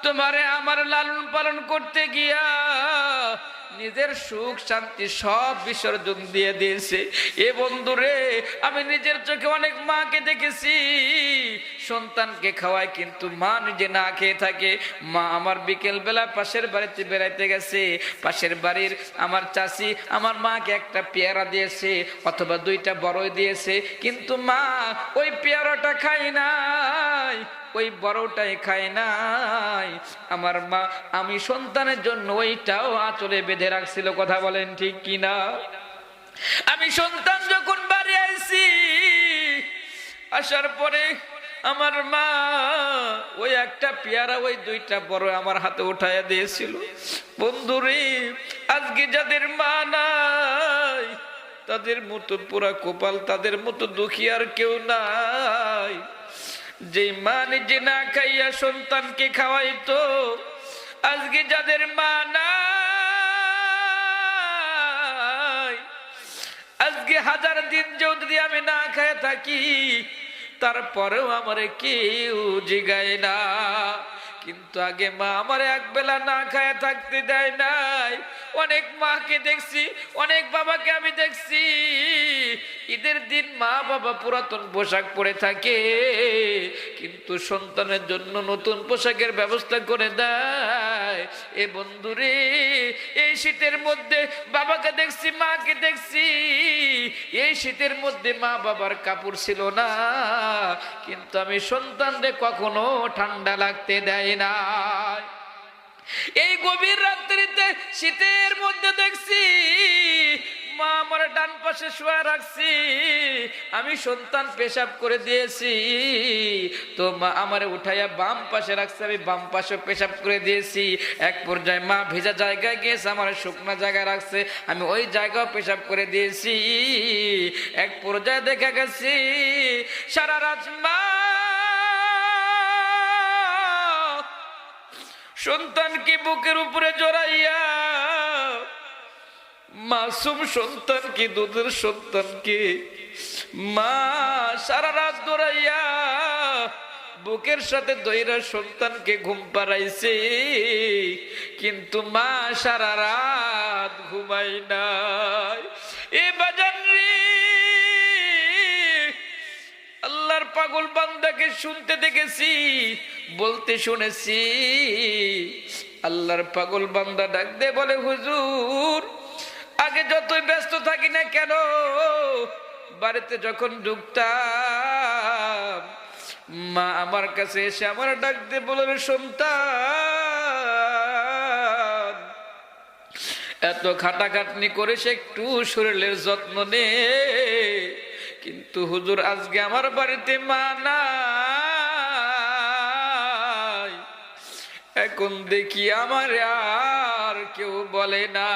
তোমারে আমার লালন পালন করতে গিয়া নিজের সুখ শান্তি সব বিসর্জন দিয়ে দিয়েছে। এ বন্ধুরে, আমি নিজের চোখে অনেক মাকে দেখেছি সন্তানকে খাওয়ায়, কিন্তু মা নিজে না খেয়ে থাকে। মা আমার বিকেল বেলা পাশের বাড়িতে বেড়াইতে গেছে, পাশের বাড়ির আমার চাচি আমার মাকে একটা পেয়ারা দিয়েছে অথবা দুইটা বড়ই দিয়েছে, কিন্তু মা ওই পেয়ারাটা খায় নাই, ওই বড়টাই খায় নাই। আমার মা আমি সন্তানের জন্য ওইটাও আঁচলে বেঁধে রাখছিল। কথা বলেন ঠিক কিনা? আমি সন্তান যখন বাড়ি আইছি, আসার পরে আমার মা ওই একটা পেয়ারা ওই দুইটা বড় আমার হাতে উঠাইয়া দিয়েছিল। বন্ধুরে, আজকে যাদের মা নাই তাদের মতো পুরা কপাল, তাদের মতো দুঃখী আর কেউ নাই। যে মা নিজে না খাইয়া সন্তানকে খাওয়াইতো, আজকে যাদের মা নাই, আজকে 1000 দিন যদি আমি না খাইয়া থাকি তারপরেও আমারে কেউ জিগায় না। কিন্তু আগে মা আমারে একবেলা না খায় থাকতে দেয় নাই। অনেক মাকে দেখছি, অনেক বাবাকে আমি দেখছি ঈদের দিন মা বাবা পুরাতন পোশাক পরে থাকে, কিন্তু সন্তানের জন্য নতুন পোশাকের ব্যবস্থা করে দেয়। এ বন্ধুরে, এই শীতের মধ্যে বাবাকে দেখছি, মাকে দেখছি, এই শীতের মধ্যে মা বাবার কাপড় ছিল না, কিন্তু আমি সন্তানদের কখনো ঠান্ডা লাগতে দেয় না। এই গভীর রাত্রিতে শীতের মধ্যে দেখছি মা আমার ডান পাশে শুয়ে রাখছি, আমি সন্তান পেশাব করে দিয়েছি, তো মা আমারে উঠাইয়া বাম পাশে রাখছে, আমি বাম পাশে পেশাব করে দিয়েছি। এক পর্যায়ে মা ভেজা জায়গায় গিয়েছে, আমার শুকনো জায়গায় রাখছে, আমি ওই জায়গাও পেশাব করে দিয়েছি। এক পর্যায়ে দেখা গেছি সারা রাত মা সন্তানকে বুকের উপরে জড়াইয়া, মাসুম সন্তানকে, দুধের সন্তানকে মা সারা রাত দৌড়াইয়া বুকের সাথে দইরা সন্তানকে ঘুম পাড়াইছে, কিন্তু মা সারা রাত ঘুমাই নাই। এ বাজান রে, আল্লাহর পাগল বান্দাকে শুনতে দেখেছি, বলতে শুনেছি। আল্লাহর পাগল বান্দা ডাক দে বলে, হুজুর আগে যতই ব্যস্ত থাকি না কেন, বাড়িতে যখন ঢুকতাম মা আমার কাছে এসে আমার ডাক দে বলে, সন্তান এত খাটাখাটনি করে সে একটু শরীরের যত্ন নে, কিন্তু হুজুর আজকে আমার বাড়িতে মা নাই, এখন দেখি আমার আর কেউ বলে না।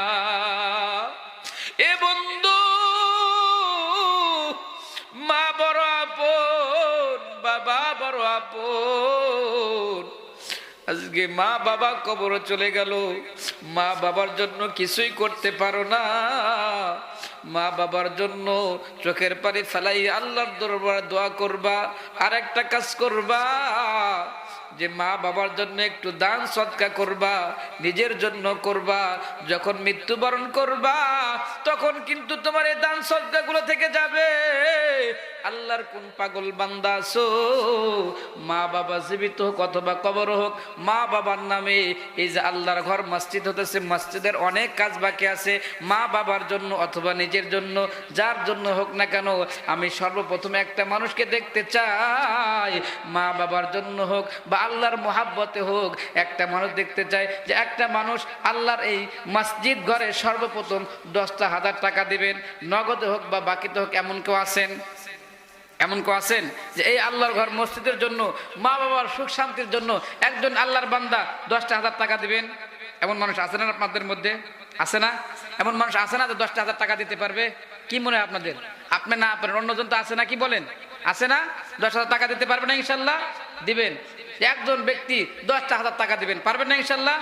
এ বন্ধু, মা বড় আপন, বাবা বড় আপন। আজকে মা বাবা কবরে চলে গেল, মা বাবার জন্য কিছুই করতে পারো না। মা বাবার জন্য চোখের পানি ফেলাই আল্লাহর দরবারে দোয়া করবা, আর একটা কাজ করবা যে মা বাবার জন্য একটু দান সদকা করবা, নিজের জন্য করবা। যখন মৃত্যুবরণ করবা তখন কিন্তু তোমার এই দান সদকা গুলো থেকে যাবে। আল্লাহর কোন পাগল বান্দা আছো, মা বাবা জীবিত হোক অথবা কবর হোক, মা বাবার নামে এই যে আল্লাহর ঘর মসজিদ হতেছে, মসজিদের অনেক কাজ বাকি আছে। মা বাবার জন্য অথবা নিজের জন্য, যার জন্য হোক না কেন, আমি সর্বপ্রথমে একটা মানুষকে দেখতে চাই, মা বাবার জন্য হোক বা আল্লাহর মোহাব্বতে হোক, একটা মানুষ দেখতে চাই যে একটা মানুষ আল্লাহর এই মসজিদ ঘরে সর্বপ্রথম 10,000 টাকা দিবেন, নগদে হোক বা বাকিতে হোক। এমন কেউ আছেন? এমন কেউ আছেন যে এই আল্লাহর ঘর মসজিদের জন্য, মা বাবার সুখ শান্তির জন্য একজন আল্লাহর বান্দা 10,000 টাকা দিবেন? এমন মানুষ আছে না আপনাদের মধ্যে? আছে না? এমন মানুষ আছে না যে 10,000 টাকা দিতে পারবে? কি মনে হয় আপনাদের? আপনি না পারেন, অন্যজন তো আছে না, কি বলেন? আছে না? 10,000 টাকা দিতে পারবেন না ইনশাল্লাহ? দিবেন। একজন ব্যক্তি 10,000 টাকা দিবেন, পারবেন না ইনশাল্লাহ?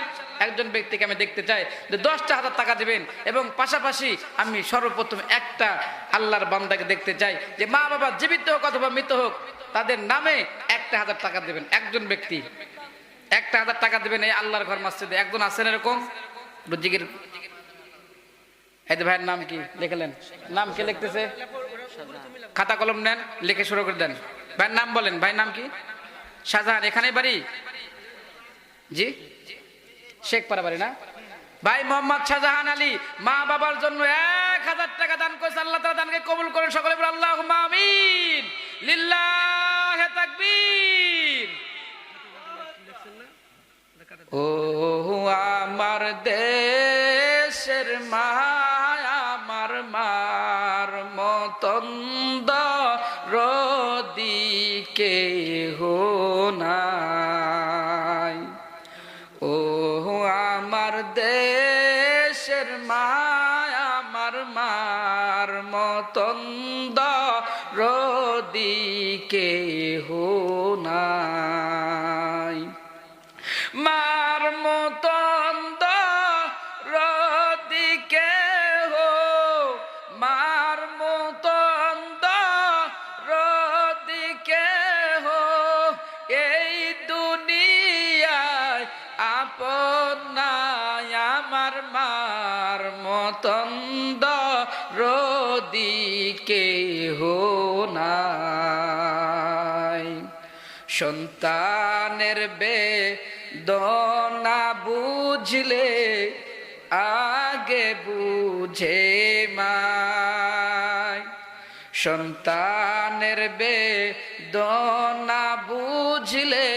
একজন ব্যক্তিকে আমি দেখতে চাই যে 10,000 টাকা দিবেন, এবং পাশাপাশি আমি সর্বপ্রথম একটা আল্লাহর বান্দাকে দেখতে চাই যে মা বাবা জীবিত হোক অথবা মৃত হোক, তাদের নামে 1,000 টাকা দেবেন। একজন ব্যক্তি, 1000 টাকা দিবেন এই আল্লাহর ঘর মসজিদে। একজন আছেন এরকম রুজিকের? এই তো ভাইয়ের নাম কি লিখলেন? নাম কি লিখতেছে? খাতা কলম নেন, লিখে শুরু করে দেন। ভাইয়ের নাম বলেন। ভাইয়ের নাম কি? শাহজাহান। এখানে বাড়ি? জি, শেখপাড়া বাড়ি না? ভাই মোহাম্মদ শাহজাহান আলী মা বাবার জন্য 1000 টাকা দান করেছে। আল্লাহ তাআলা দানকে কবুল করেন। সকলে বলে আল্লাহুম্মা আমিন। লিল্লাহি তাকবীর। ও আমার দেশের মা, আমার মার মতন দরদি কেহ নাই। ও আমার দেশের মা, আমার মার মতন দরদি কেহ নাই। মার মতন দরদি কেহ, মার মতন দরদি কেহ এই দুনিয়ায় আপন নাই। আমার মার মতন দরদি কেহ নাই। সন্তানের বেদনা বুঝলে আগে বুঝে মায়। সন্তানের বেদনা বুঝলে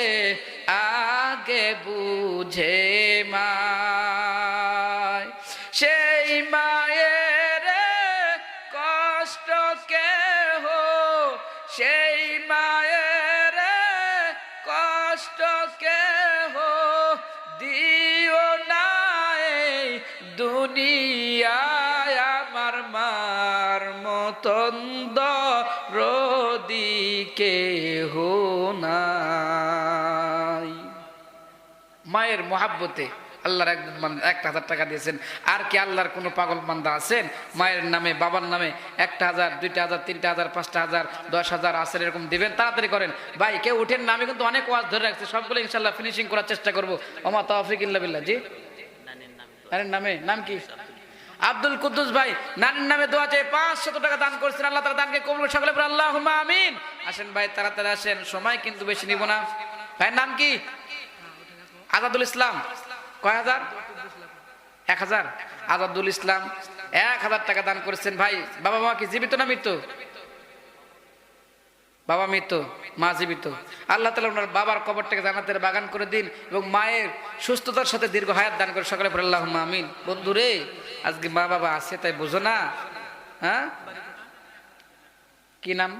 আগে বুঝে মায়। সেই মায়ের কষ্ট কেহ, সেই মায়ের কষ্ট কেহ দিও না এই দুনিয়ায়। আমার মার মতন দরদি কেহ নাই। মায়ের মহাব্বতে আল্লাহর একজন 1000 টাকা দিয়েছেন। আর কি আল্লাহর কোনো পাগল বান্দা আছেন মায়ের নামে বাবার নামে 1000, 2000, 3000, 5000, 10000 আছেন এরকম দিবেন? তাড়াতাড়ি করেন ভাই, কেউ উঠেন না। আমি কিন্তু অনেক ওয়াজ ধরে রাখছি, সবগুলো ইনশাল্লাহ ফিনিশিং করার চেষ্টা করবো। ওমা তাওফিক ইল্লা বিল্লাহ। জি, নানির নামে নাম কি? আব্দুল কুদ্দুস ভাই নানির নামে দোয়া চাই। 500 টাকা দান করছেন। আল্লাহ তাআলা দানকে কবুল করুন। সকলে বলেন আল্লাহুম্মা আমিন। আসেন ভাই, তাড়াতাড়ি আসেন, সময় কিন্তু বেশি নিব না। ভাইয়ের নাম কি? আজাদুল ইসলাম। কয় হাজার? 1000। আজাদুল ইসলাম 1000 টাকা দান করেছেন। ভাই বাবা মা কি জীবিত না মৃত? বাবা মৃত, মা জীবিত। আল্লাহ তাআলা ওনার বাবার কবরটাকে জান্নাতের বাগান করে দিন এবং মায়ের সুস্থতার সাথে দীর্ঘ হায়াত দান করে। সকলে বলেন আল্লাহুম্মা আমিন। বন্ধুরে, আজকে মা বাবা আছে তাই বোঝো না? হ্যাঁ, কি নাম?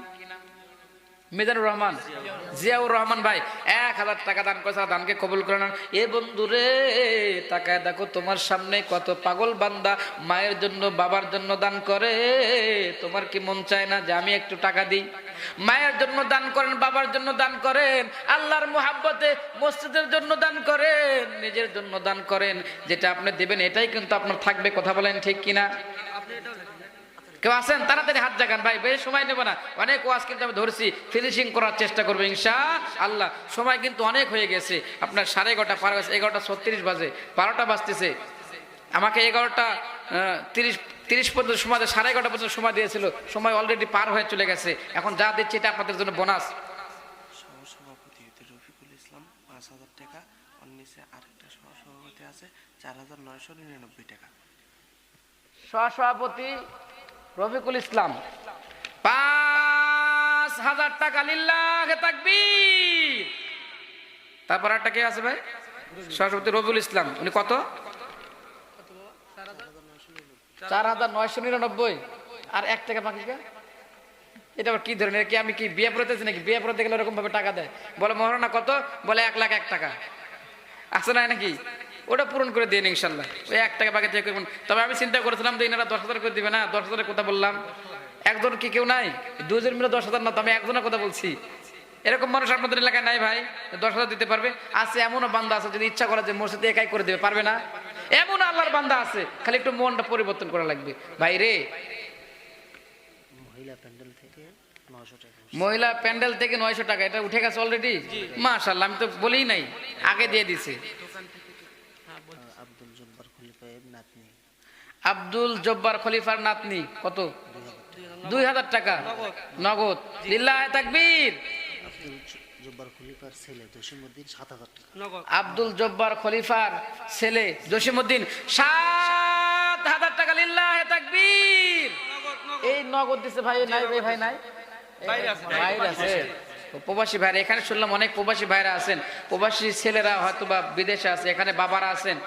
মিজানুর রহমান, জিয়াউর রহমান ভাই 1000 টাকা দান করেছে। দানকে কবুল করে নেন। এ বন্ধুরে, তাকায় দেখো তোমার সামনে কত পাগল বান্দা মায়ের জন্য বাবার জন্য দান করে। তোমার কি মন চায় না যে আমি একটু টাকা দিই? মায়ের জন্য দান করেন, বাবার জন্য দান করেন, আল্লাহর মুহাব্বতে মসজিদের জন্য দান করেন, নিজের জন্য দান করেন। যেটা আপনি দেবেন এটাই কিন্তু আপনার থাকবে। কথা বলেন ঠিক কিনা? কেউ আছেন? তাড়াতাড়ি হাত জাগান ভাই, বেশি সময় নেব না। অনেক ওয়াজ কিন্তু আমি ধরছি, ফিনিশিং করার চেষ্টা করবো ইনশাআল্লাহ। সময় কিন্তু অনেক হয়ে গেছে। আপনার 11:30 পার হয়েছে, 11:36 বাজে, 12টা বাজতেছে। আমাকে 11:30 পর্যন্ত সময়, 11:30 পর্যন্ত সময় দিয়েছিল। সময় অলরেডি পার হয়ে চলে গেছে। এখন যা দিচ্ছি এটা আপনাদের জন্য বোনাস। সহসভাপতি রফিকুল ইসলাম 5000 টাকা। ওর নিচে আরেকটা সহসভাপতি আছে 4999 টাকা। সহসভাপতি রফিকুল ইসলাম 5000 টাকা। লিল্লাহি তাকবীর। তারপর একটা কে আছে ভাই? সহসভাপতি রফিকুল ইসলাম। উনি কত? 4999। আর 1 টাকা বাকি। এটা আবার কি ধরনের? কি আমি কি বিয়ে পড়াতেছি নাকি? বিয়ে পড়াতে গেলে এরকম ভাবে টাকা দেয়? বলে মহারণা কত? বলে 1,01,000 টাকা আছে না নাকি? ওটা পূরণ করে দিয়ে ইনশাল্লাহ। ওই 1 টাকা বাকি থেকে। তবে আমি চিন্তা করেছিলাম যে এনারা 10,000 করে দিবে না। 10,000-এর কথা বললাম। একজন কি কেউ নাই? 2 জন মিলে 10,000 না তো আমি একজনের কথা বলছি। এরকম মানুষ আপনাদের এলাকায় নাই ভাই 10,000 দিতে পারবে? আছে, এমনও বান্দা আছে যদি ইচ্ছা করে যে মসজিদে একাই করে দেবে, পারবে না? এমন আল্লাহর বান্দা আছে, খালি একটু মনটা পরিবর্তন করা লাগবে। ভাই রে, মহিলা প্যান্ডেল থেকে 900 টাকা মহিলা প্যান্ডেল থেকে 900 টাকা, এটা উঠে গেছে অলরেডি? মাশাআল্লাহ, আমি তো বলেই নাই, আগে দিয়ে দিছে। আব্দুল জব্বার খলিফায়ের নাতনি আব্দুল জব্বার খলিফার নাতনি, কত? 2000 টাকা নগদ। লিল্লাহে তাকবীর। আব্দুল জব্বার খলিফার ছেলে জসিমউদ্দিন 7000 টাকা আব্দুল জব্বার খলিফার ছেলে জসিমউদ্দিন 7000 টাকা। লিল্লাহে তাকবীর। এই নগদ দিছে ভাই, নাই ভাই, ভাই নাই, ভাইরা আছে প্রবাসী ভাইরা। এখানে শুনলাম অনেক প্রবাসী ভাইরা আছেন, প্রবাসী ছেলেরা হয়তো বা বিদেশে আছে, এখানে বাবারা আছেন।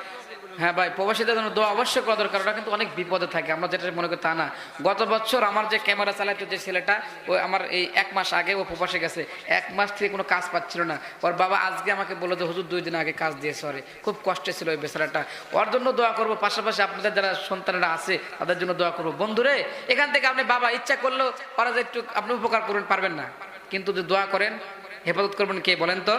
হ্যাঁ ভাই, প্রবাসীদের জন্য দোয়া অবশ্যই করা দরকার, ওরা কিন্তু অনেক বিপদে থাকে, আমরা যেটা মনে করি তা না। গত বছর আমার যে ক্যামেরা চালাইতো যে ছেলেটা, ও আমার এই 1 মাস আগে ও প্রবাসে গেছে, 1 মাস থেকে কোনো কাজ পাচ্ছিল না। ওর বাবা আজকে আমাকে বললো যে হুজুর 2 দিন আগে কাজ দিয়েছে, ওরে খুব কষ্টে ছিল ওই বেচারাটা। ওর জন্য দোয়া করবো, পাশাপাশি আপনাদের যারা সন্তানেরা আছে তাদের জন্য দোয়া করবো। বন্ধুরে, এখান থেকে আপনি বাবা ইচ্ছা করলেও ওরা যে একটু আপনি উপকার করবেন পারবেন না, কিন্তু যদি দোয়া করেন হেফাজত করবেন কে বলেন তো?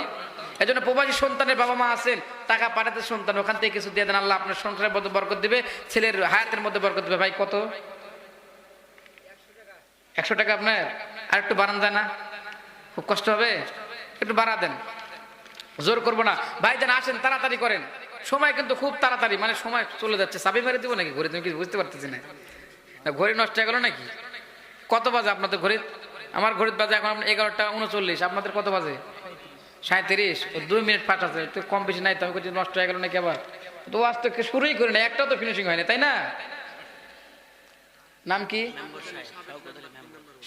এই জন্য প্রবাসী সন্তানের বাবা মা আছেন, টাকা পাঠাতে সন্তান, ওখান থেকে কিছু দিয়ে দেন, আল্লাহ আপনার সংসারের মধ্যে বরকত দিবে, ছেলের হায়াতের মধ্যে বরকত দিবে। ভাই কত? 100 টাকা আপনার? আর একটু বাড়ান যায় না? খুব কষ্ট হবে, একটু বাড়া দেন, জোর করবো না। ভাই যেন আসেন, তাড়াতাড়ি করেন, সময় কিন্তু খুব তাড়াতাড়ি, মানে সময় চলে যাচ্ছে। চাবি মেরে দিব নাকি ঘড়ি? তুমি কিছু বুঝতে পারতেছি না, ঘড়ি নষ্ট হয়ে গেল নাকি? কত বাজে আপনাদের ঘড়ি? আমার ঘড়ির বাজে এখন 11:39, আপনাদের কত বাজে? 37। 2 মিনিট ফাট আছে, একটু কম বেশি নাই তো। আমি বলছি নষ্ট হয়ে গেল নাকি আবার? তো আজ তো শুরুই করি না, একটাও তো ফিনিশিং হয়নি, তাই না? নাম কি?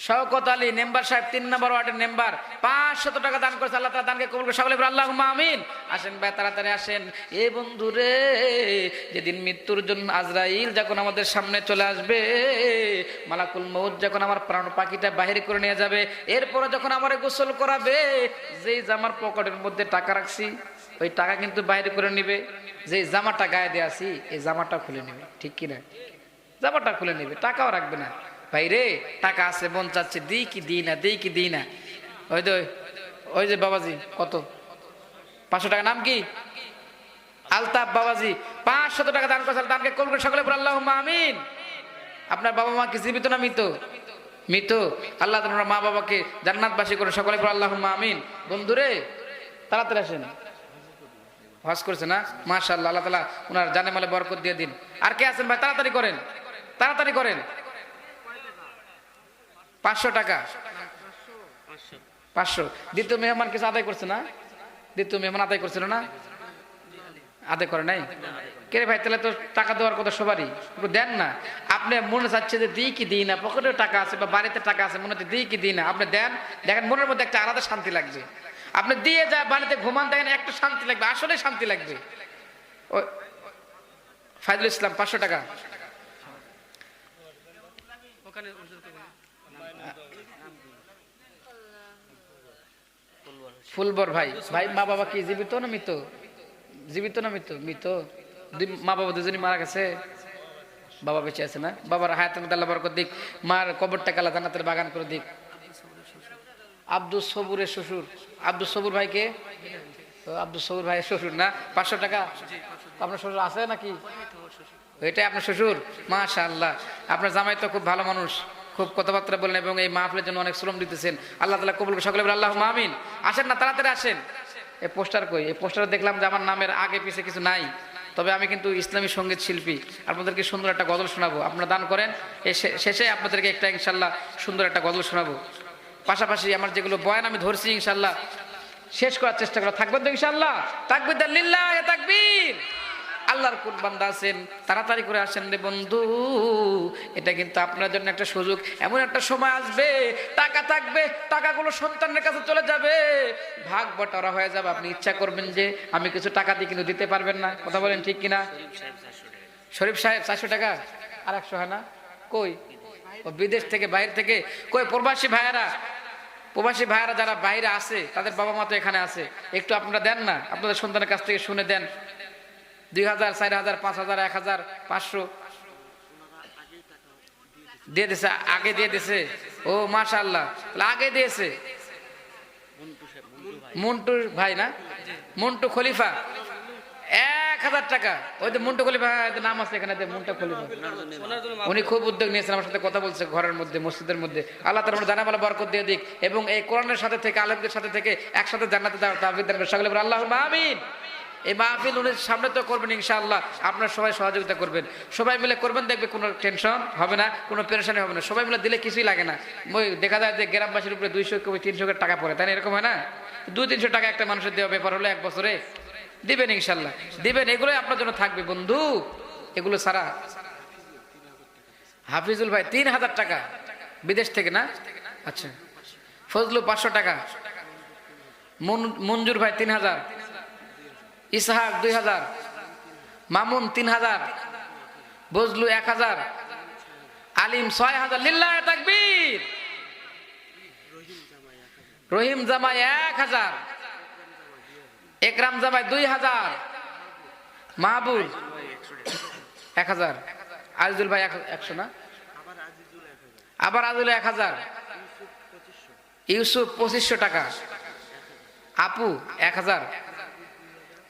শওকত আলী মেম্বার সাহেব, 3 নম্বর ওয়ার্ডের মেম্বার, 500 টাকা দান করেছে। আল্লাহ তাআলা দানকে কবুল করে, সকলে বলেন আল্লাহুম্মা আমিন। আসেন ভাই, তাড়াতাড়ি আসেন। এ বন্ধুরে, যেদিন মৃত্যুর জন্য আজরাইল যখন আমাদের সামনে চলে আসবে, মালাকুল মউত যখন আমার প্রাণ পাখিটা বাহির করে নিয়ে যাবে, এরপরে যখন আমারে গোসল করাবে, যেই জামার পকেটের মধ্যে টাকা রাখছি ওই টাকা কিন্তু বাইরে করে নিবে, যেই জামাটা গায়ে দিয়ে আসি এই জামাটা খুলে নেবে, ঠিক কিনা? জামাটা খুলে নেবে, টাকাও রাখবে না। ভাইরে, টাকা আছে, মন চাচ্ছে দিই কি দিই না, দিই কি দিই না। ওই যে বাবাজি, কত? 500 টাকা। নাম কি? আলতাফ বাবাজি, 500 টাকা দান করেছেন, দানকে কবুল করে, সকলে বলেন আল্লাহুম্মা আমিন। আপনার বাবা মা কি জীবিত না মৃত? মৃত। আল্লাহ তাআলা মা বাবাকে জান্নাতবাসী করে, সকলে বলেন আল্লাহুম্মা আমিন। বন্ধুরে, তাড়াতাড়ি আসেন। হজ করছে না? মাশাআল্লাহ, আল্লাহ তাআলা ওনার জানে মালে বরকত দিয়ে দিন। আর কে আছেন ভাই? তাড়াতাড়ি করেন, তাড়াতাড়ি করেন। 500 টাকা। 500। দ্বিতীয় মেহমান কিছু আদায় করছে না? দ্বিতীয় মেহমান আদায় করছিল না? আদায় করে নাই? কে রে ভাই, তাহলে তো টাকা দেওয়ার কথা সবারই, একটু দেন না। আপনি মনে চাচ্ছে যে দিই কি দিই না, পকেটে টাকা আছে বা বাড়িতে টাকা আছে, মনে হচ্ছে দিই কি দিই না, আপনি দেন, দেখেন মনের মধ্যে একটা আলাদা শান্তি লাগবে। আপনি দিয়ে যায় বাড়িতে ঘুমান, দেখেন একটা শান্তি লাগবে, আসলে শান্তি লাগবে। ফাইজুল ইসলাম 500 টাকা। ফুলবর ভাই, ভাই মা বাবা কি জীবিত না মৃত? জীবিত না মৃত? মৃত। মা বাবা দুজনই মারা গেছে, বাবা বেঁচে আছে না? বাবার হায়াতের মধ্যে আল্লাহ বরকত দিক, মার কবরটাকে আল্লাহ জান্নাতের বাগান করে দিক। আব্দুল সবুরের শ্বশুর। আব্দুল সবুর ভাইকে? আব্দুল সবুর ভাইয়ের শ্বশুর না? 500 টাকা। আপনার শ্বশুর আছে নাকি? এটাই আপনার শ্বশুর? মাশাআল্লাহ, আপনার জামাই তো খুব ভালো মানুষ, খুব কথাবার্তা বলেন এবং এই মাহফিলের জন্য অনেক শ্রম দিতেছেন। আল্লাহ তাআলা কবুল করে, সকলে বলেন আল্লাহুম্মা আমিন। আসেন না, তাড়াতাড়ি আসেন। এই পোস্টার কই? এই পোস্টার দেখলাম যে আমার নামের আগে পিছে কিছু নাই, তবে আমি কিন্তু ইসলামী সঙ্গীত শিল্পী, আপনাদেরকে সুন্দর একটা গজল শোনাবো। আপনারা দান করেন, এই শেষে আপনাদেরকে একটা ইনশাল্লাহ সুন্দর একটা গজল শোনাবো। পাশাপাশি আমার যেগুলো বয়ান আমি ধরছি ইনশাল্লাহ শেষ করার চেষ্টা করা। থাকবেন তো ইনশাল্লাহ? তাকবীর দেন, লিল্লাহি তাকবীর। আল্লাহর কোন বান্দা আছেন, তাড়াতাড়ি করে আসেন রে বন্ধু, এটা কিন্তু আপনার জন্য একটা সুযোগ। এমন একটা সময় আসবে, টাকা থাকবে, টাকাগুলো সন্তানের কাছে চলে যাবে, ভাগ বটারা হয়ে যাবে। আপনি ইচ্ছা করবেন যে আমি কিছু টাকা দিয়ে কিন্তু দিতে পারবেন না। কথা বলেন ঠিক কিনা? শরীফ সাহেব 400 টাকা। আর 100 হয় না? কই? ও বিদেশ থেকে, বাইরে থেকে। কই প্রবাসী ভাইয়েরা? প্রবাসী ভাইয়েরা যারা বাইরে আছে তাদের বাবা মা তো এখানে আছে, একটু আপনারা দেন না, আপনাদের সন্তানের কাছ থেকে শুনে দেন। 2000, 4000, 5000, 1000, 500 দিয়ে দিছে, আগে দিয়ে দিছে। ও মাশাআল্লাহ, আগে দিয়েছে। মন্টু ভাই না? মন্টু খলিফা 1000 টাকা। ওই যে মুন্টু খলিফা নাম আছে এখানে, মুন্টু খলিফা, উনি খুব উদ্যোগ নিয়েছেন, আমার সাথে কথা বলছে ঘরের মধ্যে, মসজিদের মধ্যে। আল্লাহ তাআলা জানামালা বরকত দিয়ে দিক এবং এই কোরআনের সাথে থেকে, আলেমদের সাথে থেকে একসাথে জান্নাতে যাওয়ার তাওফিক দান করে। সকলে বলেন আল্লাহুম্মা আমিন। এই মাহফিল উনি সামনে তো করবেন ইনশাআল্লাহ, আপনারা সবাই সহযোগিতা করবেন, সবাই মিলে করবেন, দেখবে কোনো টেনশন হবে না, কোনো পেরেশানি হবে না। সবাই মিলে দিলে কিছুই লাগে না। ওই দেখা যায় যে গ্রামবাসীর উপরে 200 কবি 300 করে টাকা পড়ে, তাই না? এরকম হয় না? 200-300 টাকা একটা মানুষের দেওয়া ব্যাপার হলো 1 বছরে। দিবেন ইনশাআল্লাহ, দিবেন। এগুলোই আপনার জন্য থাকবে বন্ধু, এগুলো সারা। হাফিজুল ভাই 3000 টাকা বিদেশ থেকে, না? আচ্ছা। ফজলু 500 টাকা, মঞ্জুর ভাই 3000, ইসহাক 2000, মামুন 3000, বজলু 1000, আলিম 6000। লিল্লাহে তাকবীর। রহিম জামাই 1000, একরাম জামাই 2000, মাহবুব 1000, আজিজুল ভাই 100, না? আবার আজিজুল 1000, ইউসুফ 2500 টাকা, আপু 1000,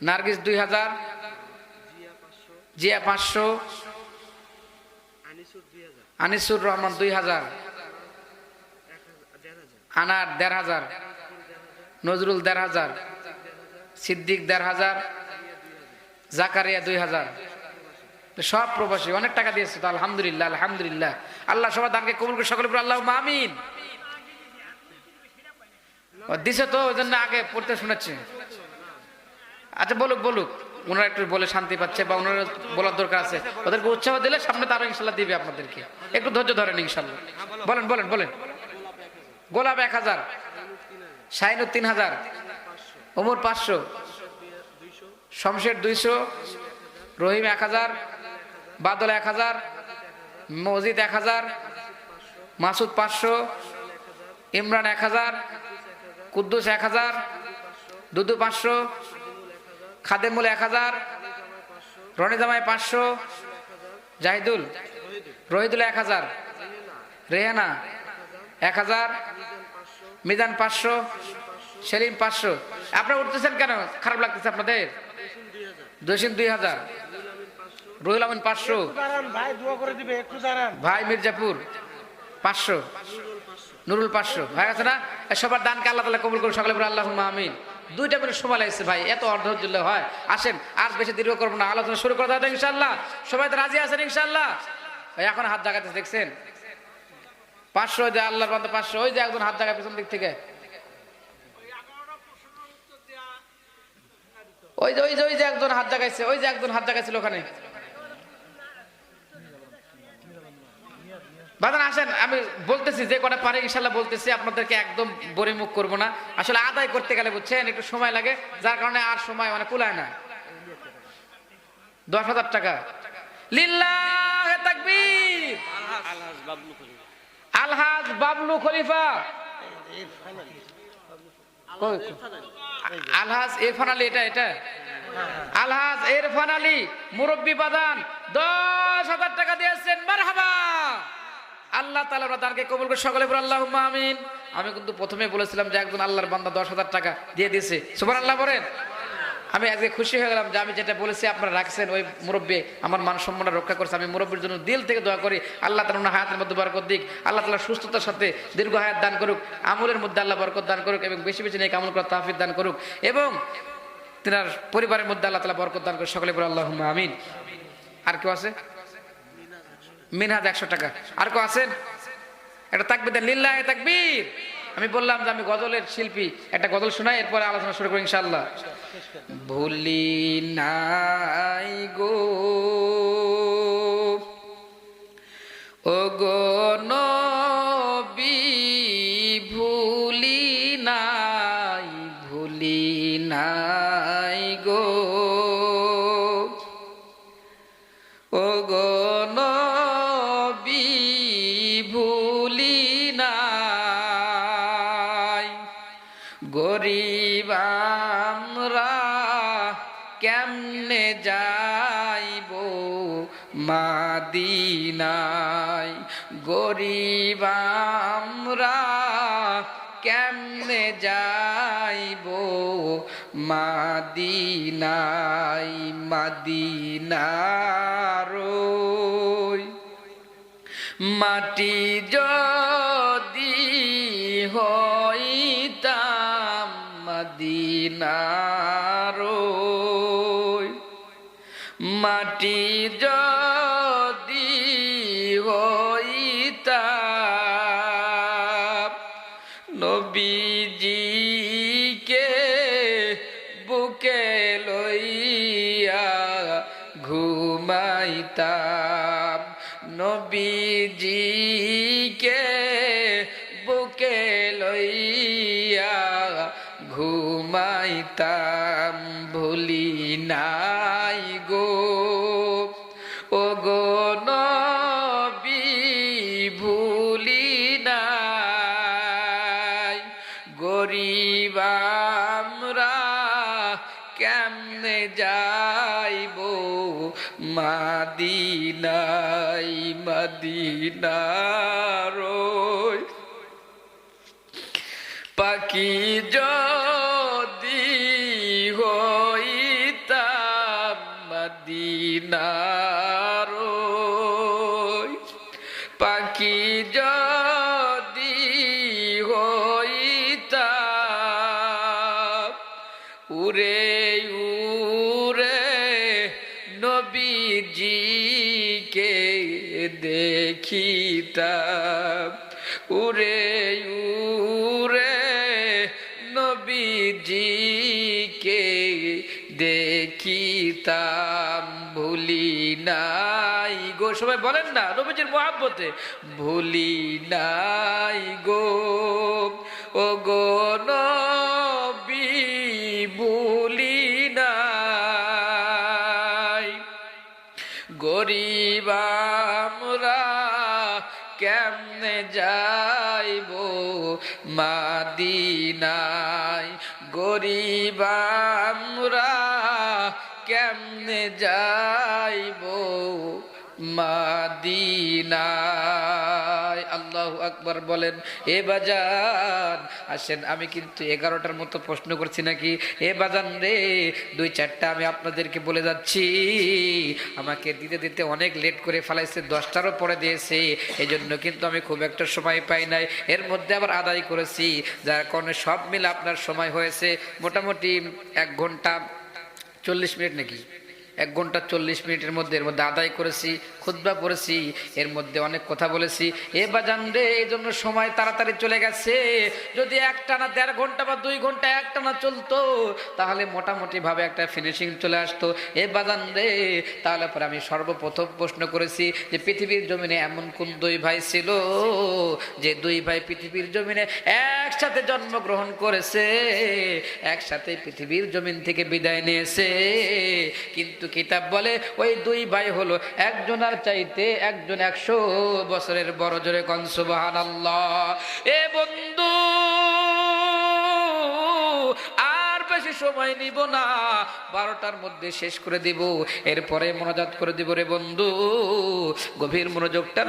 নার্গিস 2000, জিয়া 500, আনিসুর রহমান 2000, আনার 1500, নজরুল 1500, সিদ্দিক 1500, জাকারিয়া 2000। সব প্রবাসী, অনেক টাকা দিয়েছে তো, আলহামদুলিল্লাহ, আলহামদুলিল্লাহ। আল্লাহ সবার দানকে কবুল করে। সকলে বলে আল্লাহুম্মা আমিন। দিছে তো, ওই জন্য আগে পড়তে শোনাচ্ছে। আচ্ছা, বলুক বলুক, ওনারা একটু বলে শান্তি পাচ্ছে, বা ওনারা বলার দরকার আছে, ওদেরকে উৎসাহ দিলে সামনে তারা ইনশাল্লাহ দিবে আপনাদেরকে। একটু ধৈর্য ধরেন ইনশাল্লাহ। বলেন বলেন বলেন। গোলাপ 1000, শাহিনুর 3000, ওমর 500, শমশের 200, রহিম 1000, বাদল 1000, মজিদ 1000, মাসুদ 500, ইমরান 1000, কুদ্দুস 1000, দুদু 500, খাদেমুল 1000, রনি জামাই 500, জাহিদুল রহিদুল 1000, রেহানা 1000, মিজান 500, সেলিম 500। আপনারা উঠতেছেন কেন? খারাপ লাগতেছে আপনাদের? 2000, রুহুল আমিন 500, ভাই মির্জাপুর 500, নুরুল 500। ভাই আছে না? সবার দানকে আল্লাহ তাআলা কবুল করুন। সকলে বলে আল্লাহুম্মা আমিন। 2টা মিনিট সময় লাগছে ভাই, এত অর্ধ হয়। আসেন, আর বেশি দীর্ঘ করবো না, আলোচনা শুরু করা যাবে ইনশাআল্লাহ। সবাই তো রাজি আছেন ইনশাআল্লাহ? ভাই এখন হাত জাগাতে দেখছেন 500, যে আল্লাহর বান্দা 500। ওই যে একজন হাত জায়গা পিছন দিক থেকে, ওই যে একজন হাত জাগাইছে, ওই যে একজন হাত জাগাইছিল ওখানে। বাদান আসেন, আমি বলতেছি যে কটা পারে ইনশাল্লাহ বলতেছি, আপনাদেরকে একদম বরিমুখ করবো না। আসলে আদায় করতে গেলে বুঝছেন একটু সময় লাগে, যার কারণে আর সময় মানে কুলায় না। 10,000 টাকা। লিল্লাহে তাকবীর। আলহাজ বাবলু খলিফা, আলহাজ ইরফান আলী, এটা আলহাজ ইরফান আলী মুরব্বী বাদান 10,000 টাকা দিয়েছেন। মারহাবা। আল্লাহ তাআলা দানকে কবুল করে। সকলে বলে আল্লাহুম্মা আমিন। আমি কিন্তু প্রথমে বলেছিলাম যে একজন আল্লাহর বান্দা 10,000 টাকা দিয়ে দিয়েছে। সুবহানাল্লাহ বলেন। আমি আজকে খুশি হয়ে গেলাম যে আমি যেটা বলেছি আপনারা রাখছেন। ওই মুরব্বী আমার মান সম্মানটা রক্ষা করছে। আমি মুরব্বীর জন্য দিল থেকে দোয়া করি, আল্লাহ তাআলা ওনার হায়াতের মধ্যে বরকত দিক, আল্লাহ তাআলা সুস্থতার সাথে দীর্ঘ হায়াত দান করুক, আমলের মধ্যে আল্লাহ বরকত দান করুক, এবং বেশি বেশি নেক আমল করার তাওফিক দান করুক, এবং তিনার পরিবারের মধ্যে আল্লাহ তাআলা বরকত দান করুক। সকলে বলে আল্লাহুম্মা আমিন। আর কেউ আছে? মিনহাজ 100 টাকা। আর কেউ আছেন? একটা তাকবীর দেন, লিল্লাহি তাকবীর। আমি বললাম যে আমি গজলের শিল্পী, একটা গজল শোনাই, এরপরে আলোচনা শুরু করি ইনশাআল্লাহ। ভুলি নাই গো ও গো নবী, ভুলি নাই গো ও গো নবী, ভুলি নাই। গরিব আমরা কেমনে যাইব মাদিনায়, গরিব আমরা কেমনে যাইব মাদিনায় মদিনার ওই মাটি যদি হইতাম মদিনার ওই মাটি যদি হইতাম নবীজিকে বুকে লইয়া ঘুমাইতাম নবীজিকে বুকে লইয়া ঘুমাইতাম ভুলি নাই গো ও গো নবী ভুলি নাই গরিব আমরা কেমনে যাইব মদিনায় মদিনার ওই পাখি যদি হইতাম মদিনার ওই পাখি যদি হইতাম উড়ে উড়ে নবীজিকে দেখিতাম উড়ে উড়ে নবীজিকে দেখিতাম ভুলি নাই গো সবাই বলেন না নবীজির মহব্বতে ভুলি নাই গো ও গো নবী ভুলি নাই গরিব আমরা কেমনে যাইব মদিনায় গরিব আমরা কেমনে যাইব মদিনায় আল্লাহু আকবার বলেন এ বাজান আসেন আমি কিন্তু 11টার মতো প্রশ্ন করছি নাকি এ বাজান রে 2-4টা আমি আপনাদেরকে বলে যাচ্ছি আমাকে দিতে দিতে অনেক লেট করে ফেলাইছে 10টারও পরে দিয়েছে এই জন্য কিন্তু আমি খুব একটা সময় পাই নাই এর মধ্যে আবার আদায় করেছি যার কারণে সব মিলে আপনার সময় হয়েছে মোটামুটি 1 ঘন্টা 40 মিনিট নাকি 1 ঘন্টা 40 মিনিটের মধ্যে এর মধ্যে আদায় করেছি খুতবা পড়েছি এর মধ্যে অনেক কথা বলেছি এ বাজান রে এই জন্য সময় তাড়াতাড়ি চলে গেছে যদি একটানা 1.5 ঘন্টা বা 2 ঘন্টা একটানা চলতো তাহলে মোটামুটি ভাবে একটা ফিনিশিং চলে আসতো এ বাজান রে তাহলে পরে আমি সর্বপ্রথম প্রশ্ন করেছি যে পৃথিবীর জমিনে এমন কোন 2 ভাই ছিল যে 2 ভাই পৃথিবীর জমিনে একসাথে জন্মগ্রহণ করেছে একসাথে পৃথিবীর জমিন থেকে বিদায় নিয়েছে কিন্তু কিতাব বলে ওই 2 ভাই হলো একজনের চাইতে একজন 100 বছরের বড় জোরে কোন সুবহানাল্লাহ এ বন্ধু আর বেশি সময় নিব না 12টার মধ্যে শেষ করে দিব এরপরে মোনাজাত করে দিব রে বন্ধু গভীর মনোযোগটা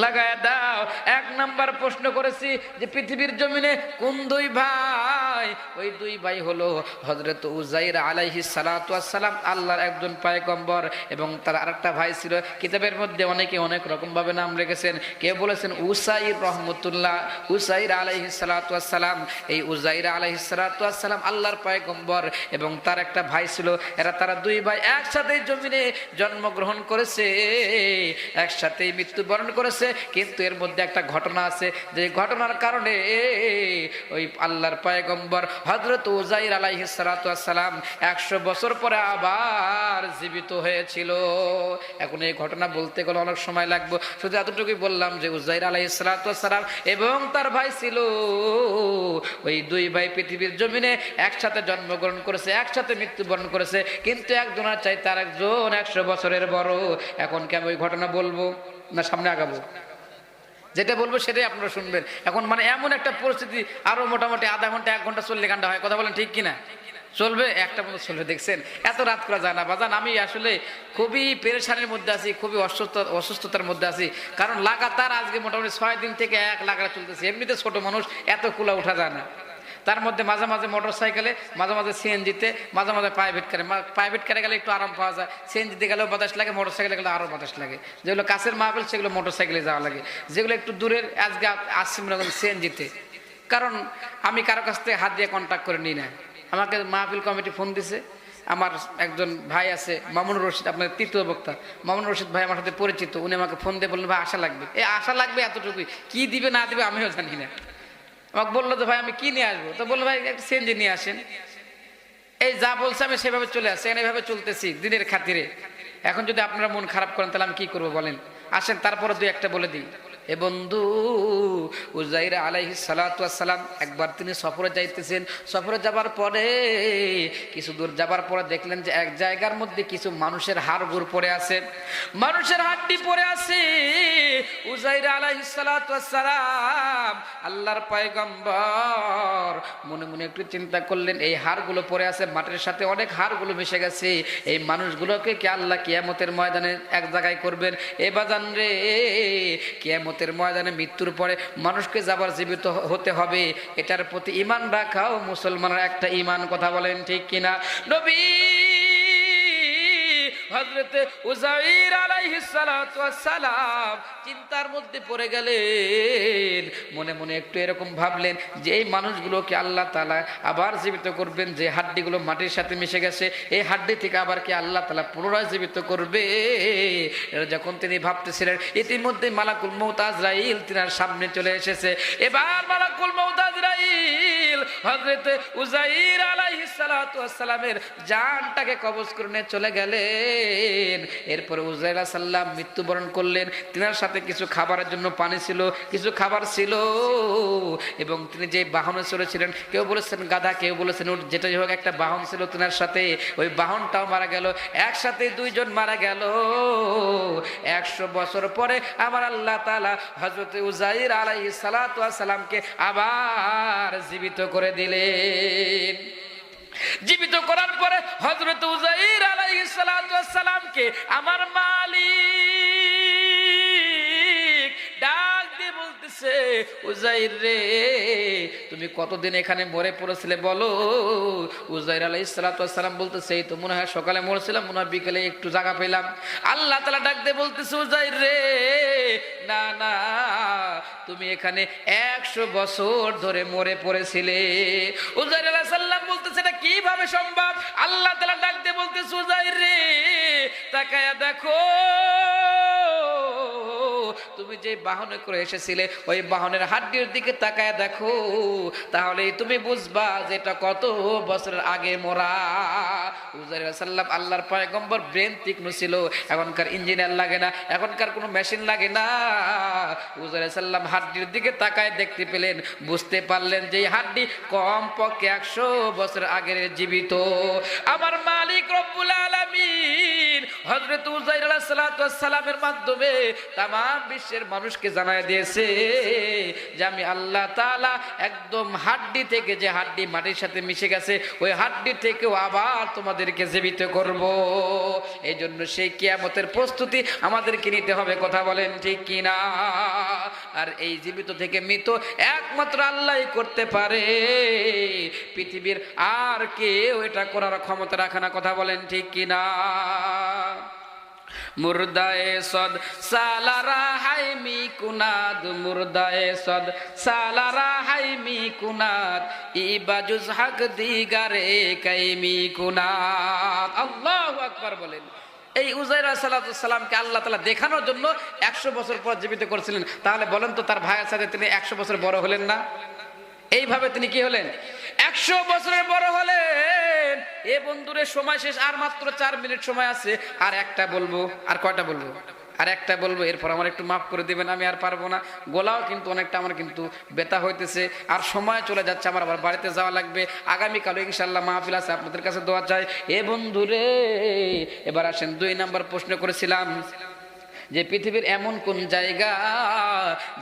লাগায় দাও 1 নাম্বার প্রশ্ন করেছি যে পৃথিবীর জমিনে কোন 2 ভাই ওই 2 ভাই হলো হযরত উযাইর আলাইহিস সালাতু ওয়াস সালাম আল্লাহর একজন পয়গম্বর এবং তার আরেকটা ভাই ছিল কিতাবের মধ্যে অনেকে অনেক রকম ভাবে নাম রেখেছেন কেউ বলেছেন উসাইর রহমাতুল্লাহ উসাইর আলাইহিস সালাতু ওয়াস সালাম এই উযাইর আলাইহিস সালাতু ওয়াস সালাম আল্লাহর পয়গম্বর এবং তার একটা ভাই ছিল তারা 2 ভাই একসাথে জমিনে জন্মগ্রহণ করেছে একসাথে মৃত্যুবরণ করেছে কিন্তু এর মধ্যে একটা ঘটনা আছে যে ঘটনার কারণে ওই আল্লাহর পয়গম্বর হযরত উযাইর আলাইহিস সালাতু ওয়াস সালাম 100 বছর পরে আবার জীবিত হয়েছিল এখন এই ঘটনা বলতে গেলে অনেক সময় লাগবে শুধু এতটুকুই বললাম যে উযাইর আলাইহিস সালাতু ওয়াস সালাম এবং তার ভাই ছিল ওই 2 ভাই পৃথিবীর জমিনে একসাথে জন্মগ্রহণ করেছে একসাথে মৃত্যুবরণ করেছে কিন্তু একজনের চাইতে আরেকজন 100 বছরের বড় এখন কি আমি ওই ঘটনা বলবো না সামনে আগাবো যেটা বলবো সেটাই আপনারা শুনবেন এখন মানে এমন একটা পরিস্থিতি আরো মোটামুটি আধা ঘন্টা 1 ঘন্টা চললে গানটা হয় কথা বলেন ঠিক কিনা চলবে একটা মতো চলবে দেখছেন এত রাত করা যায় না বাজান আমি আসলে খুবই পেরেশানির মধ্যে আছি খুবই অসুস্থতার মধ্যে আছি কারণ লাগাতার আজকে মোটামুটি 6 দিন থেকে 1 লাগাতার চলতেছে এমনিতে ছোট মানুষ এত কুলা উঠা যায় না তো তার মধ্যে মাঝে মাঝে মোটর সাইকেলে, মাঝে মাঝে সিএনজিতে, মাঝে মাঝে প্রাইভেট কারে। প্রাইভেট কারে গেলে একটু আরাম পাওয়া যায়, সিএনজিতে গেলেও বাতাস লাগে, মোটর সাইকেলে গেলে আরও বাতাস লাগে। যেগুলো কাছের মাহফিল সেগুলো মোটর সাইকেলে যাওয়া লাগে, যেগুলো একটু দূরের আজকে আসছি মনে করেন সিএনজিতে। কারণ আমি কারো কাছ থেকে হাত দিয়ে কন্ট্যাক্ট করে নিই না। আমাকে মাহফিল কমিটি ফোন দিছে, আমার একজন ভাই আছে মামুনুর রশিদ, আপনার তৃতীয় বক্তা মামুনুর রশিদ ভাই আমার সাথে পরিচিত। উনি আমাকে ফোন দিয়ে বললেন ভাই আশা লাগবে। এই আশা লাগবে এতটুকুই, কি দিবে না দিবে আমিও জানি না। আমাকে বললো যে ভাই আমি কি নিয়ে আসবো, তো বললো ভাই একটা সিএনজি নিয়ে আসেন। এই যা বলছে আমি সেভাবে চলে আসছি, এইভাবে চলতেছি দিনের খাতিরে। এখন যদি আপনারা মন খারাপ করেন তাহলে আমি কি করবো বলেন? আসেন তারপরে দুই একটা বলে দিই। এ বন্ধু, উজাইর আলাইহিস সালাতু ওয়াস সালাম একবার তিনি সফরে যাইতেছেন। সফরে যাবার পরে কিছু দূর যাবার পরে দেখলেন যে এক জায়গার মধ্যে কিছু মানুষের হাড়গোড় পড়ে আছে, মানুষের হাড্ডি পড়ে আছে। উজাইর আলাইহিস সালাতু ওয়াস সালাম আল্লাহর পয়গম্বর মনে মনে একটু চিন্তা করলেন, এই হাড়গুলো পড়ে আছে, মাটির সাথে অনেক হাড়গুলো মিশে গেছে, এই মানুষগুলোকে কি আল্লাহ কিয়ামতের ময়দানে এক জায়গায় করবেন? এ বাজান রে, কিয়ামতের ময়দানে মৃত্যুর পরে মানুষকে যাবার জীবিত হতে হবে, এটার প্রতি ঈমান রাখাও মুসলমানের একটা ঈমান। কথা বলেন ঠিক কিনা? নবী হযরতে উজাইর আলাইহিস সালাতু ওয়াস সালাম চিন্তার মধ্যে পড়ে গেলেন। মনে মনে একটু এরকম ভাবলেন যে এই মানুষগুলোকে আল্লাহ তাআলা আবার জীবিত করবেন, যে হাড্ডিগুলো মাটির সাথে মিশে গেছে এই হাড্ডি থেকে আবার কি আল্লাহ তাআলা পুনরায় জীবিত করবে? যখন তিনি ভাবতেছিলেন, ইতিমধ্যে মালাকুল মউত আজরাইল তিনার সামনে চলে এসেছে। এবার মালাকুল মউত আজরাইল হযরতে উজাইর আলাইহিস সালাতু ওয়াস সালামের জানটাকে কবজ করে নিয়ে চলে গেলেন। এরপরে উজাইর আলাইহিস সালাম মৃত্যুবরণ করলেন। তিনার সাথে কিছু খাবারের জন্য পানি ছিল, কিছু খাবার ছিল, এবং তিনি যে বাহনে চড়েছিলেন, কেউ বলেছেন গাধা, কেউ বলেছেন উট, যেটাই হোক একটা বাহন ছিল তিনার সাথে, ওই বাহনটাও মারা গেল। একসাথে দুইজন মারা গেল। 100 বছর পরে আমার আল্লাহ তাআলা হযরত উজাইর আলাইহিস সালাতু ওয়াস সালামকে আবার জীবিত করে দিলেন। জীবিত করার পরে হযরত উজাইর আলাইহিস সালাতু ওয়াস সালামকে আমার মালিক ডাক দিয়ে বলতেছে, উজাইর রে তুমি কতদিন এখানে মরে পড়েছিলে বলো? উজাইর আলাইহিস সালাতু ওয়াস সালাম বলতেছে, এই তো মনে হয় সকালে মরেছিলাম, মনে হয় বিকেলে একটু জায়গা পেলাম। আল্লাহ তাআলা ডাক দিয়ে বলতেছে, উজাইর রে না না, তুমি এখানে 100 বছর ধরে মরে পড়েছিলে। উজাইর আলাইহিস সালাম বলতেছে, এটা কিভাবে সম্ভব? আল্লাহ তাআলা ডাক দিয়ে বলতেছে, উজাইর রে তাকায়া দেখো, তুমি যে বাহনে করে এসেছিলে ওই বাহনের হাড্ডির দিকে তাকায়া দেখো, তাহলেই তুমি বুঝবা যে এটা কত বছরের আগে মরা। উজাইর আলাইহিস সালাম আল্লাহর পয়গম্বর, ব্রেন তীক্ষ্ণ ছিল, এখনকার ইঞ্জিনিয়ার লাগে না, এখনকার কোনো মেশিন লাগে না। উজাইর আলাইহিস সালাম হাড্ডির দিকে তাকায় দেখতে পেলেন, বুঝতে পারলেন যে এই হাড্ডি কমপক্ষে 100 বছর আগের জীবিত। আমার মালিক রব্বুল আলামিন হযরত উজাইর আলাইহিস সালাতু ওয়াস সালামের মাধ্যমে তাম বিশ্বের মানুষকে জানায় দিয়েছে যে আমি আল্লাহ তাআলা একদম হাড্ডি থেকে, যে হাড্ডি মাটির সাথে মিশে গেছে, ওই হাড্ডি থেকেও আবার তোমাদেরকে জীবিত করব। এই জন্য সেই কিয়ামতের প্রস্তুতি আমাদেরকে নিতে হবে। কথা বলেন ঠিক কিনা? আর এই জীবিত থেকে মৃত একমাত্র আল্লাহই করতে পারে, পৃথিবীর আর কেউ এটা করার ক্ষমতা রাখে না। কথা বলেন ঠিক কিনা? মুর্দায়ে সদ সালারা হাইমি কুনাদ, মুর্দায়ে সদ সালারা হাইমি কুনাদ, ইবাজুজ হক দিগারে কাইমি কুনাদ। আল্লাহু আকবার বলেন। এই উজাইর আলাইহিস সালামকে আল্লাহ তাআলা দেখানোর জন্য 100 বছর পর জীবিত করেছিলেন। তাহলে বলেন তো, তার ভাইয়ের সাথে তিনি 100 বছর বড় হলেন না? এইভাবে তিনি কি হলেন? 100 বছরের বড় হলেন। এ বন্ধুরে সময় শেষ, আর মাত্র 4 মিনিট সময় আছে। আর একটা বলবো, আর কয়টা বলবো? আর একটা বলবো, এরপর আমার একটু মাফ করে দিবেন, আমি আর পারবো না। গলাও কিন্তু অনেকটা আমার কিন্তু ব্যথা হইতেছে, আর সময় চলে যাচ্ছে, আমার আবার বাড়িতে যাওয়া লাগবে। আগামীকাল ইনশাআল্লাহ মাহফিল আছে, আপনাদের কাছে দোয়া চাই। এ বন্ধুরে এবার আসেন, 2 নাম্বার প্রশ্ন করেছিলাম যে পৃথিবীর এমন কোন জায়গা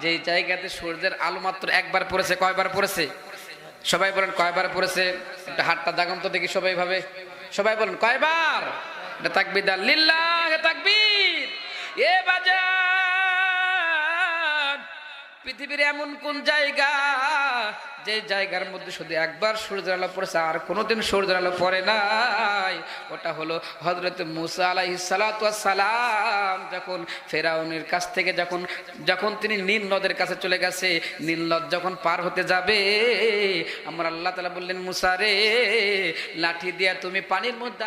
যে জায়গাতে সূর্যের আলো মাত্র একবার পড়েছে? কয়বার পড়েছে? সবাই বলেন কয়বার পড়েছে? একটা হাতটা দাগান তো দেখি সবাই ভাবে। সবাই বলেন কয়বার? এটা তাকবীর দাও, লিল্লাহ তাকবীর। এ বাজান, পৃথিবীর এমন কোন জায়গা যে জায়গার মধ্যে শুধু একবার সূর্যের আলো পড়েছে আর কোনোদিন সূর্যের আলো পড়ে নাই? ওটা হলো হযরত মুসা আলাইহিস সালাতু ওয়াস সালাম যখন ফেরাউনের কাছ থেকে যখন তিনি নীল নদের কাছে চলে গেছে, নীল নদ যখন পার হতে যাবে, আমার আল্লাহ তাআলা বললেন, মুসা রে, লাঠি দিয়া তুমি পানির মধ্যে